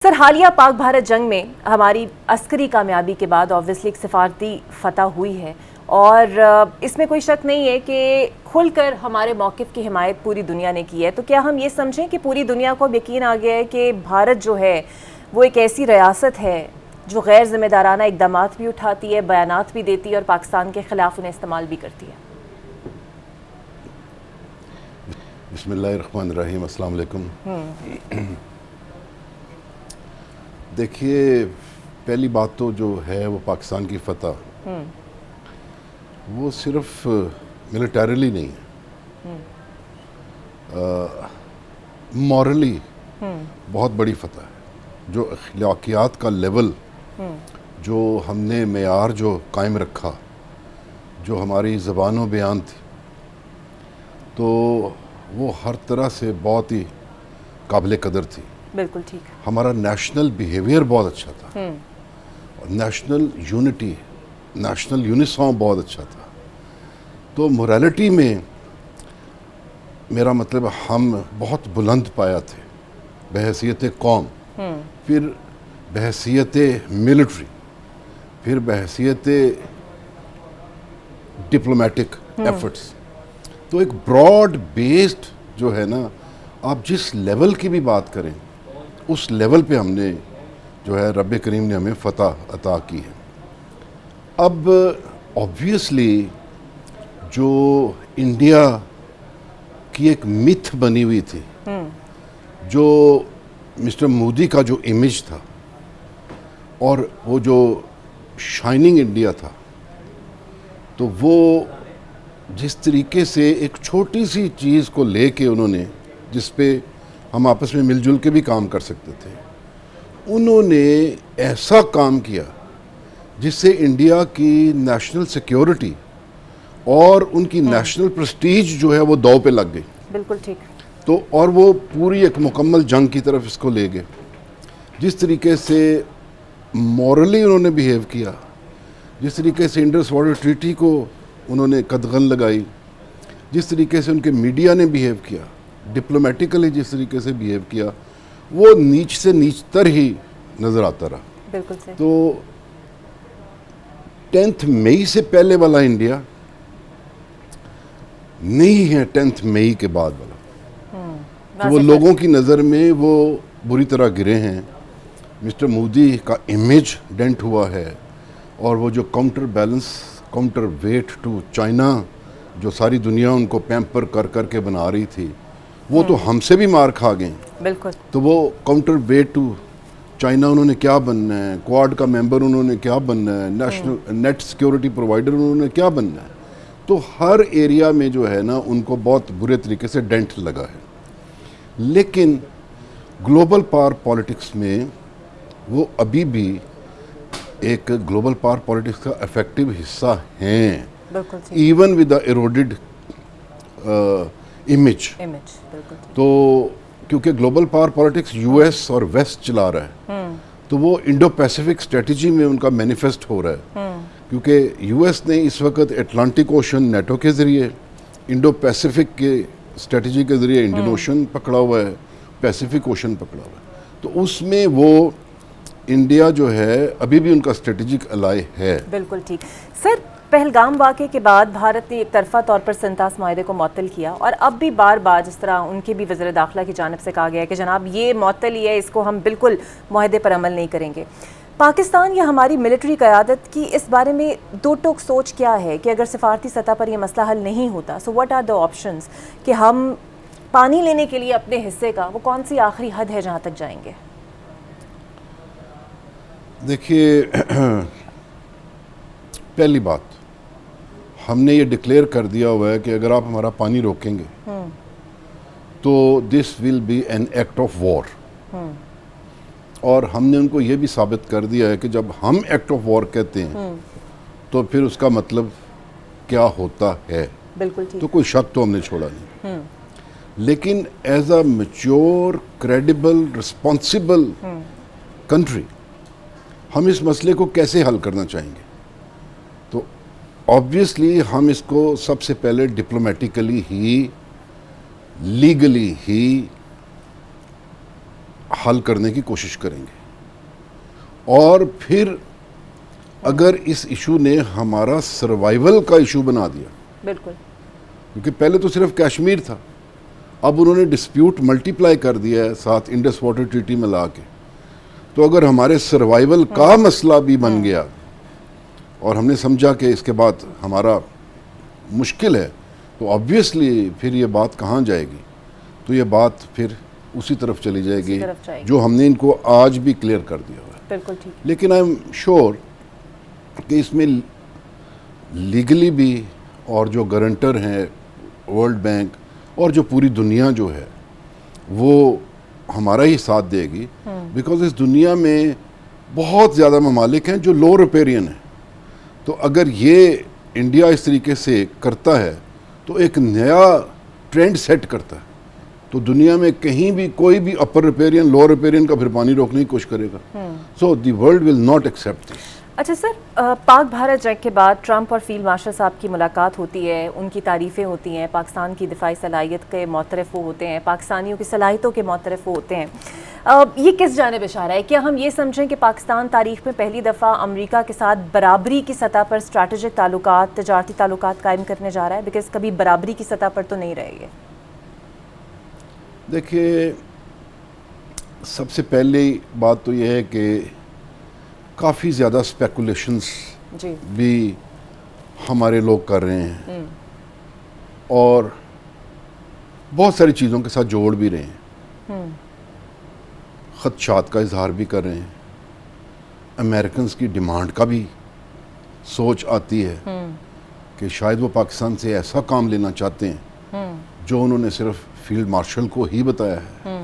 Sir, हालिया पाक भारत जंग में हमारी अस्करी कामयाबी के बाद ऑब्वियसली एक सिफारती फतह हुई है और इसमें कोई शक नहीं है कि खुलकर हमारे मौक़िफ़ की हिमायत पूरी दुनिया ने की है। तो क्या हम ये समझें कि पूरी दुनिया को अब यकीन आ गया है कि भारत जो है वो एक ऐसी रियासत है जो गैर ज़िम्मेदाराना इक़दामात भी उठाती है, बयानात भी देती है और पाकिस्तान के ख़िलाफ़ उन्हें इस्तेमाल भी करती है? बिस्मिल्लाहिर्रहमानिर्रहीम, अस्सलाम वालेकुम। देखिए, पहली बात तो जो है वो पाकिस्तान की फतह वो सिर्फ मिलिटरीली नहीं है, मॉरली बहुत बड़ी फतह है। जो अखलाकियात का लेवल जो हमने मेयार जो कायम रखा, जो हमारी ज़बान व बयान थी, तो वो हर तरह से बहुत ही काबिल कदर थी। बिल्कुल ठीक। हमारा नेशनल बिहेवियर बहुत अच्छा था और नेशनल यूनिटी, नेशनल यूनिसॉन्ग बहुत अच्छा था। तो मोरालिटी में मेरा मतलब हम बहुत बुलंद पाया थे बहैसियत कौम, फिर बहैसियत मिलिट्री, फिर बहैसियत डिप्लोमेटिक एफर्ट्स। तो एक ब्रॉड बेस्ड जो है ना, आप जिस लेवल की भी बात करें उस लेवल पे हमने जो है रब करीम ने हमें फ़तह अता की है। अब ऑब्वियसली जो इंडिया की एक मिथ बनी हुई थी, जो मिस्टर मोदी का जो इमेज था और वो जो शाइनिंग इंडिया था, तो वो जिस तरीके से एक छोटी सी चीज़ को लेके उन्होंने, जिस पे हम आपस में मिलजुल के भी काम कर सकते थे, उन्होंने ऐसा काम किया जिससे इंडिया की नेशनल सिक्योरिटी और उनकी नेशनल प्रेस्टीज जो है वो दांव पे लग गई। बिल्कुल ठीक। तो और वो पूरी एक मुकम्मल जंग की तरफ इसको ले गए। जिस तरीके से मॉरली उन्होंने बिहेव किया, जिस तरीके से इंडस वाटर ट्रीटी को उन्होंने कदगन लगाई, जिस तरीके से उनके मीडिया ने बिहेव किया, डिप्लोमेटिकली जिस तरीके से बिहेव किया, वो नीच से नीचतर ही नज़र आता रहा। बिल्कुल सही। तो 10 मई से पहले वाला इंडिया नहीं है 10 मई के बाद वाला। तो वो लोगों की नज़र में वो बुरी तरह गिरे हैं। मिस्टर मोदी का इमेज डेंट हुआ है और वो जो counter balance, counter weight to China जो सारी दुनिया उनको पैम्पर कर कर के बना रही थी, वो तो हमसे भी मार खा गए। बिल्कुल। तो वो काउंटर वेट टू चाइना उन्होंने क्या बनना है, क्वाड का मेंबर उन्होंने क्या बनना है, नेशनल नेट सिक्योरिटी प्रोवाइडर उन्होंने क्या बनना है। तो हर एरिया में जो है ना उनको बहुत बुरे तरीके से डेंट लगा है। लेकिन ग्लोबल पावर पॉलिटिक्स में वो अभी भी एक ग्लोबल पावर पॉलिटिक्स का इफेक्टिव हिस्सा हैं, even with the eroded image. तो क्योंकि ग्लोबल पावर पॉलिटिक्स यूएस और वेस्ट चला रहा है, तो वो इंडो पैसिफिक स्ट्रेटजी में उनका मैनिफेस्ट हो रहा है। क्योंकि यूएस ने इस वक्त अटलांटिक ओशन नेटो के ज़रिए, इंडो पैसिफिक के स्ट्रेटजी के ज़रिए इंडियन ओशन पकड़ा हुआ है, पैसिफिक ओशन पकड़ा हुआ है। तो उसमें वो इंडिया जो है अभी भी उनका स्ट्रेटेजिक अलाई है। बिल्कुल ठीक। सर, पहलगाम वाक़े के बाद भारत ने एक तरफा तौर पर संतास माहदे को मअतल किया और अब भी बार बार जिस तरह उनके भी वज़ीर दाखिला की जानिब से कहा गया है कि जनाब ये मअतल ही है, इसको हम बिल्कुल माहदे पर अमल नहीं करेंगे। पाकिस्तान या हमारी मिलिट्री क़यादत की इस बारे में दो टोक सोच क्या है कि अगर सिफारती सतह पर यह मसला हल नहीं होता, so what are the options कि हम पानी लेने के लिए अपने हिस्से का वो कौन सी आखिरी हद है जहाँ तक जाएंगे? देखिए, पहली बात, हमने ये डिक्लेयर कर दिया हुआ है कि अगर आप हमारा पानी रोकेंगे तो this will be an act of war. और हमने उनको ये भी साबित कर दिया है कि जब हम एक्ट ऑफ वॉर कहते हैं तो फिर उसका मतलब क्या होता है। बिल्कुल ठीक। तो कोई शक तो हमने छोड़ा नहीं। लेकिन as a mature, credible, responsible country हम इस मसले को कैसे हल करना चाहेंगे? तो ऑब्वियसली हम इसको सबसे पहले डिप्लोमेटिकली ही, लीगली ही हल करने की कोशिश करेंगे। और फिर अगर इस इशू ने हमारा सर्वाइवल का इशू बना दिया, बिल्कुल, क्योंकि पहले तो सिर्फ कश्मीर था, अब उन्होंने डिस्प्यूट मल्टीप्लाई कर दिया है साथ इंडस वाटर ट्रीटी में ला के, तो अगर हमारे सर्वाइवल का मसला भी बन गया और हमने समझा कि इसके बाद हमारा मुश्किल है, तो ऑब्वियसली फिर ये बात कहाँ जाएगी? तो ये बात फिर उसी तरफ चली जाएगी जो हमने इनको आज भी क्लियर कर दिया हुआ है। बिल्कुल ठीक। लेकिन आई एम श्योर कि इसमें लीगली भी और जो गारंटर हैं वर्ल्ड बैंक और जो पूरी दुनिया जो है वो हमारा ही साथ देगी, बिकॉज इस दुनिया में बहुत ज़्यादा ममालिक हैं जो लो रिपेरियन हैं। तो अगर ये इंडिया इस तरीके से करता है तो एक नया ट्रेंड सेट करता है, तो दुनिया में कहीं भी कोई भी अपर रिपेरियन लो रिपेरियन का फिर पानी रोकने की कोशिश करेगा। So the world will not accept this. अच्छा सर, पाक भारत जंग के बाद ट्रंप और फील्ड मार्शल साहब की मुलाकात होती है, उनकी तारीफ़ें होती हैं, पाकिस्तान की दिफाई सलाहियत के मोतरफ़ वो होते हैं, पाकिस्तानियों की सलाहियतों के मोतरफ़ वो होते हैं। ये किस जानिब इशारा है? क्या हम ये समझें कि पाकिस्तान तारीख़ में पहली दफ़ा अमरीका के साथ बराबरी की सतह पर स्ट्रैटेजिक ताल्लुकात, तजारती ताल्लुकात कायम करने जा रहा है? बिकॉज कभी बराबरी की सतह पर तो नहीं रहेंगे। देखिए, सबसे पहली बात तो यह है कि काफ़ी ज़्यादा स्पेकुलेशंस भी हमारे लोग कर रहे हैं और बहुत सारी चीज़ों के साथ जोड़ भी रहे हैं, ख़दशात का इजहार भी कर रहे हैं, अमेरिकन्स की डिमांड का भी सोच आती है कि शायद वो पाकिस्तान से ऐसा काम लेना चाहते हैं जो उन्होंने सिर्फ फील्ड मार्शल को ही बताया है।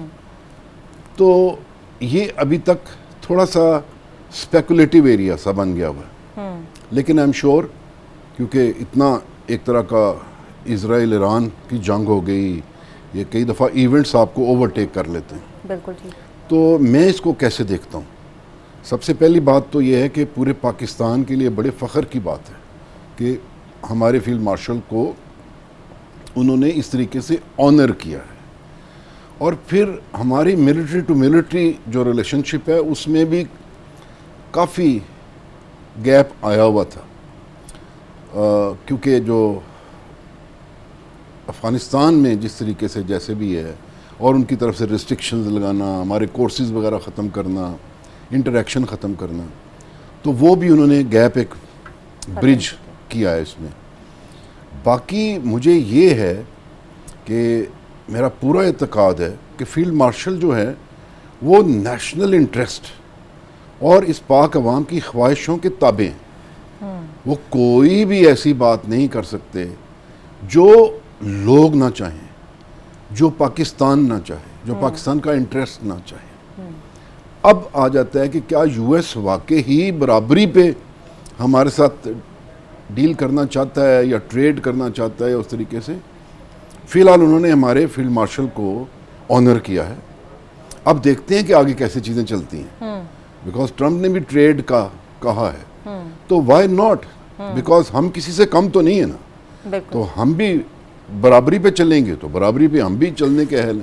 तो ये अभी तक थोड़ा सा स्पेकुलेटिव एरिया सा बन गया हुआ है, लेकिन आई एम श्योर क्योंकि इतना एक तरह का इजराइल ईरान की जंग हो गई, ये कई दफ़ा इवेंट्स आपको ओवरटेक कर लेते हैं। बिल्कुल ठीक। तो मैं इसको कैसे देखता हूँ, सबसे पहली बात तो ये है कि पूरे पाकिस्तान के लिए बड़े फ़ख्र की बात है कि हमारे फील्ड मार्शल को उन्होंने इस तरीके से ऑनर किया है। और फिर हमारी मिलिट्री टू मिलिट्री जो रिलेशनशिप है उसमें भी काफ़ी गैप आया हुआ था, क्योंकि जो अफ़गानिस्तान में जिस तरीके से जैसे भी है और उनकी तरफ से रिस्ट्रिक्शंस लगाना, हमारे कोर्सेज़ वगैरह ख़त्म करना, इंटरेक्शन ख़त्म करना, तो वो भी उन्होंने गैप एक ब्रिज किया है इसमें। बाकी मुझे ये है कि मेरा पूरा एतकाद है कि फील्ड मार्शल जो है वो नेशनल इंटरेस्ट और इस पाक अवाम की ख्वाहिशों के ताबे हैं। वो कोई भी ऐसी बात नहीं कर सकते जो लोग ना चाहें, जो पाकिस्तान ना चाहे, जो पाकिस्तान का इंटरेस्ट ना चाहे। अब आ जाता है कि क्या यूएस वाकई ही बराबरी पे हमारे साथ डील करना चाहता है या ट्रेड करना चाहता है उस तरीके से। फ़िलहाल उन्होंने हमारे फील्ड मार्शल को ऑनर किया है, अब देखते हैं कि आगे कैसे चीज़ें चलती हैं। बिकॉज ट्रंप ने भी ट्रेड का कहा है, तो वाई नॉट, बिकॉज हम किसी से कम तो नहीं है ना, तो हम भी बराबरी पे चलेंगे, तो बराबरी पे हम भी चलने के अहल हैं।